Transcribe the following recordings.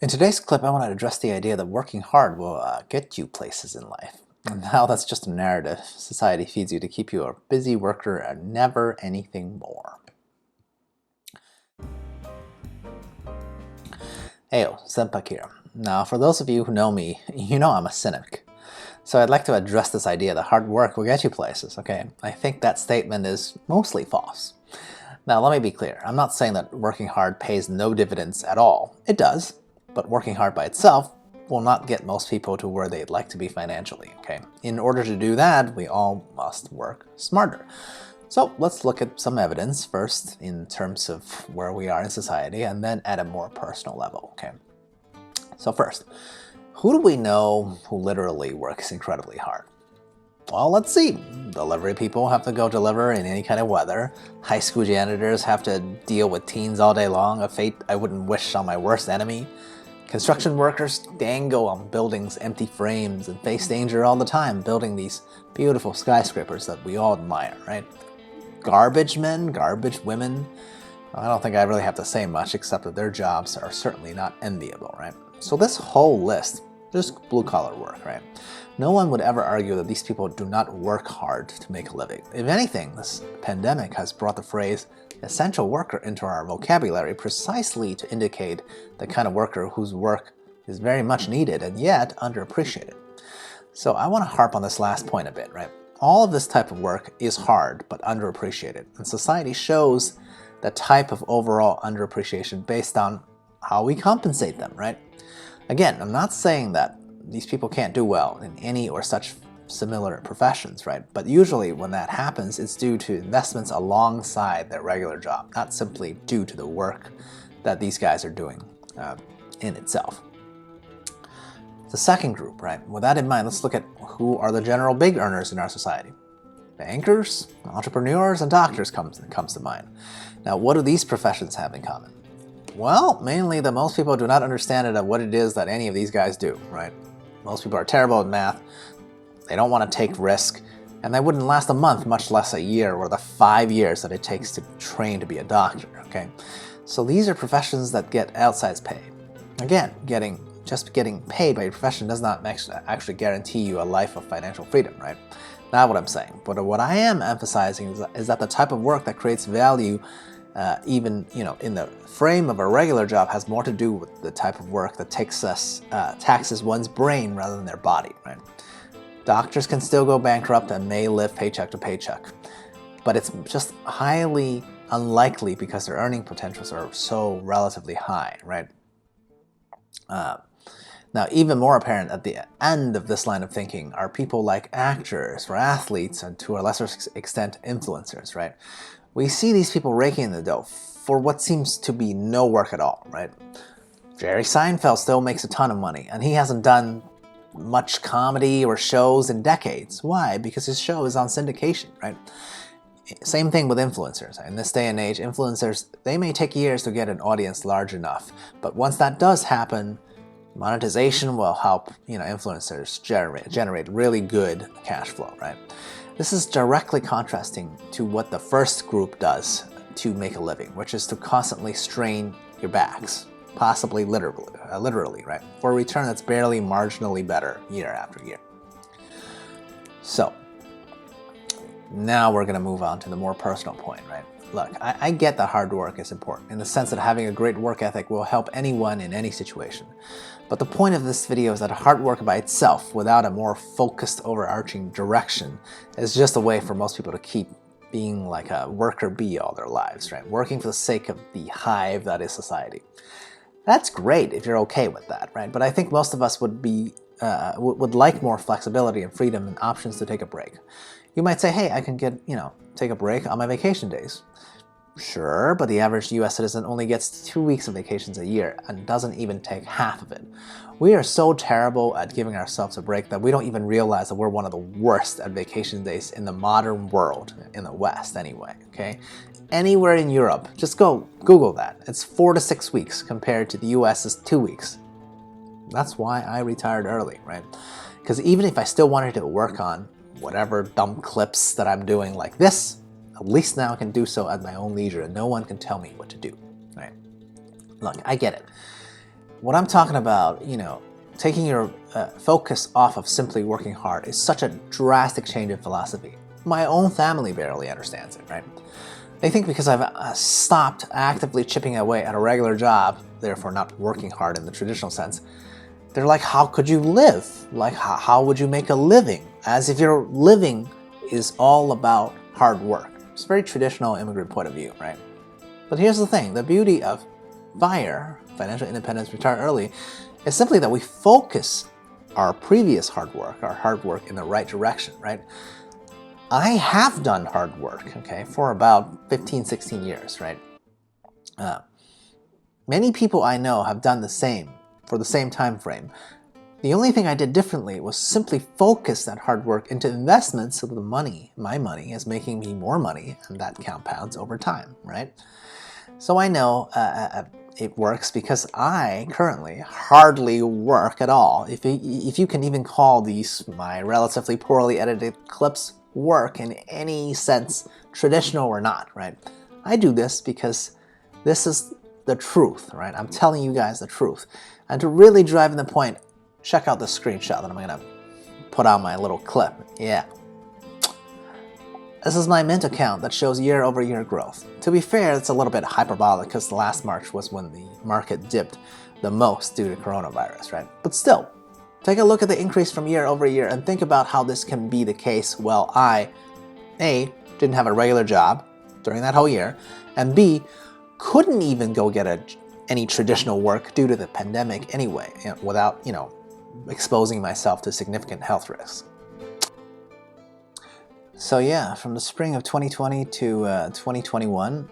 In today's clip, I want to address the idea that working hard will get you places in life, and how that's just a narrative society feeds you to keep you a busy worker and never anything more. Heyo, XenPuck here. Now, for those of you who know me, you know I'm a cynic. So I'd like to address this idea that hard work will get you places, okay? I think that statement is mostly false. Now, let me be clear. I'm not saying that working hard pays no dividends at all. It does. But working hard by itself will not get most people to where they'd like to be financially, okay? In order to do that, we all must work smarter. So let's look at some evidence first in terms of where we are in society, and then at a more personal level, okay? So first, who do we know who literally works incredibly hard? Well, let's see. Delivery people have to go deliver in any kind of weather. High school janitors have to deal with teens all day long, a fate I wouldn't wish on my worst enemy. Construction workers dangle on buildings' empty frames and face danger all the time building these beautiful skyscrapers that we all admire, right? Garbage men, garbage women, I don't think I really have to say much except that their jobs are certainly not enviable, right? So this whole list, just blue-collar work, right? No one would ever argue that these people do not work hard to make a living. If anything, this pandemic has brought the phrase essential worker into our vocabulary precisely to indicate the kind of worker whose work is very much needed and yet underappreciated. So I want to harp on this last point a bit, right? All of this type of work is hard but underappreciated, and society shows the type of overall underappreciation based on how we compensate them, right? Again, I'm not saying that these people can't do well in any or such similar professions, right? But usually when that happens, it's due to investments alongside their regular job, not simply due to the work that these guys are doing in itself. The second group, right? With that in mind, let's look at who are the general big earners in our society. Bankers, entrepreneurs, and doctors comes to mind. Now, what do these professions have in common? Well, mainly that most people do not understand what it is that any of these guys do, right? Most people are terrible at math, they don't want to take risk, and they wouldn't last a month, much less a year, or the 5 years that it takes to train to be a doctor, okay? So these are professions that get outsized pay. Again, just getting paid by your profession does not actually guarantee you a life of financial freedom, right? Not what I'm saying. But what I am emphasizing is that the type of work that creates value even in the frame of a regular job has more to do with the type of work that taxes one's brain rather than their body, right? Doctors can still go bankrupt and may live paycheck to paycheck, but it's just highly unlikely because their earning potentials are so relatively high, right? Now, even more apparent at the end of this line of thinking are people like actors or athletes and to a lesser extent influencers, right? We see these people raking in the dough for what seems to be no work at all, right? Jerry Seinfeld still makes a ton of money, and he hasn't done much comedy or shows in decades. Why? Because his show is on syndication, right? Same thing with influencers. In this day and age, influencers, they may take years to get an audience large enough, but once that does happen, monetization will help influencers generate really good cash flow, right? This is directly contrasting to what the first group does to make a living, which is to constantly strain your backs, possibly literally, right? For a return that's barely marginally better year after year. So, now we're going to move on to the more personal point, right? Look, I get that hard work is important in the sense that having a great work ethic will help anyone in any situation. But the point of this video is that hard work by itself, without a more focused overarching direction, is just a way for most people to keep being like a worker bee all their lives, right? Working for the sake of the hive that is society. That's great if you're okay with that, right? But I think most of us would like more flexibility and freedom and options to take a break. You might say, hey, I can take a break on my vacation days. Sure, but the average US citizen only gets 2 weeks of vacations a year and doesn't even take half of it. We are so terrible at giving ourselves a break that we don't even realize that we're one of the worst at vacation days in the modern world, in the West anyway, okay? Anywhere in Europe, just go Google that. It's 4 to 6 weeks compared to the US's 2 weeks. That's why I retired early, right? Because even if I still wanted to work on whatever dumb clips that I'm doing like this, at least now I can do so at my own leisure and no one can tell me what to do, right? Look, I get it. What I'm talking about, taking your focus off of simply working hard is such a drastic change in philosophy. My own family barely understands it, right? They think because I've stopped actively chipping away at a regular job, therefore not working hard in the traditional sense, they're like, how could you live? Like, how would you make a living? As if your living is all about hard work. It's a very traditional immigrant point of view, right? But here's the thing, the beauty of FIRE, Financial Independence, Retire Early, is simply that we focus our previous hard work in the right direction, right? I have done hard work, okay, for about 15, 16 years, right? Many people I know have done the same for the same time frame. The only thing I did differently was simply focus that hard work into investments so that my money is making me more money, and that compounds over time, right? So I know it works because I currently hardly work at all. If you can even call these my relatively poorly edited clips work in any sense, traditional or not, right? I do this because this is the truth, right? I'm telling you guys the truth. And to really drive in the point, check out the screenshot that I'm gonna put on my little clip. Yeah. This is my Mint account that shows year-over-year growth. To be fair, it's a little bit hyperbolic because last March was when the market dipped the most due to coronavirus, right? But still, take a look at the increase from year over year and think about how this can be the case while I, A, didn't have a regular job during that whole year, and B, couldn't even go get any traditional work due to the pandemic anyway, without, exposing myself to significant health risks. So yeah, from the spring of 2020 to 2021,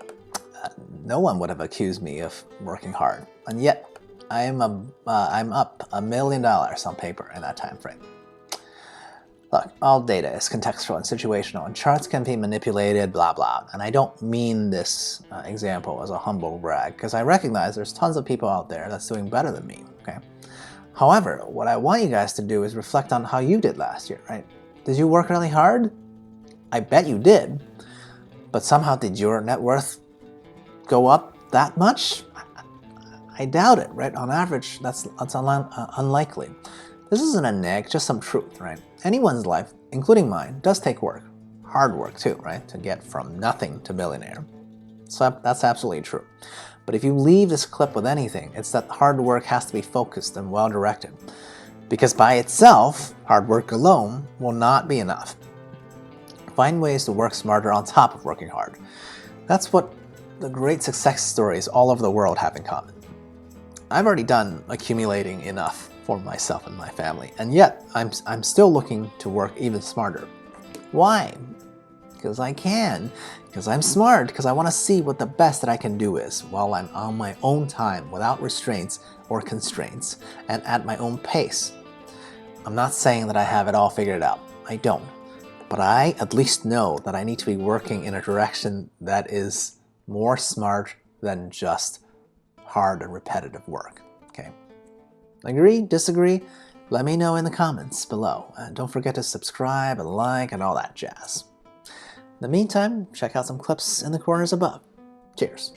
no one would have accused me of working hard, and yet I'm up $1 million on paper in that time frame. Look, all data is contextual and situational, and charts can be manipulated, blah blah. And I don't mean this example as a humble brag, because I recognize there's tons of people out there that's doing better than me. Okay. However, what I want you guys to do is reflect on how you did last year, right? Did you work really hard? I bet you did. But somehow did your net worth go up that much? I doubt it, right? On average, that's unlikely. This isn't a neg, just some truth, right? Anyone's life, including mine, does take work. Hard work too, right? To get from nothing to millionaire. So that's absolutely true. But if you leave this clip with anything, it's that hard work has to be focused and well-directed. Because by itself, hard work alone will not be enough. Find ways to work smarter on top of working hard. That's what the great success stories all over the world have in common. I've already done accumulating enough for myself and my family, and yet I'm still looking to work even smarter. Why? Because I can, because I'm smart, because I want to see what the best that I can do is while I'm on my own time, without restraints or constraints, and at my own pace. I'm not saying that I have it all figured out. I don't. But I at least know that I need to be working in a direction that is more smart than just hard and repetitive work. Okay? Agree? Disagree? Let me know in the comments below. And don't forget to subscribe and like and all that jazz. In the meantime, check out some clips in the corners above. Cheers.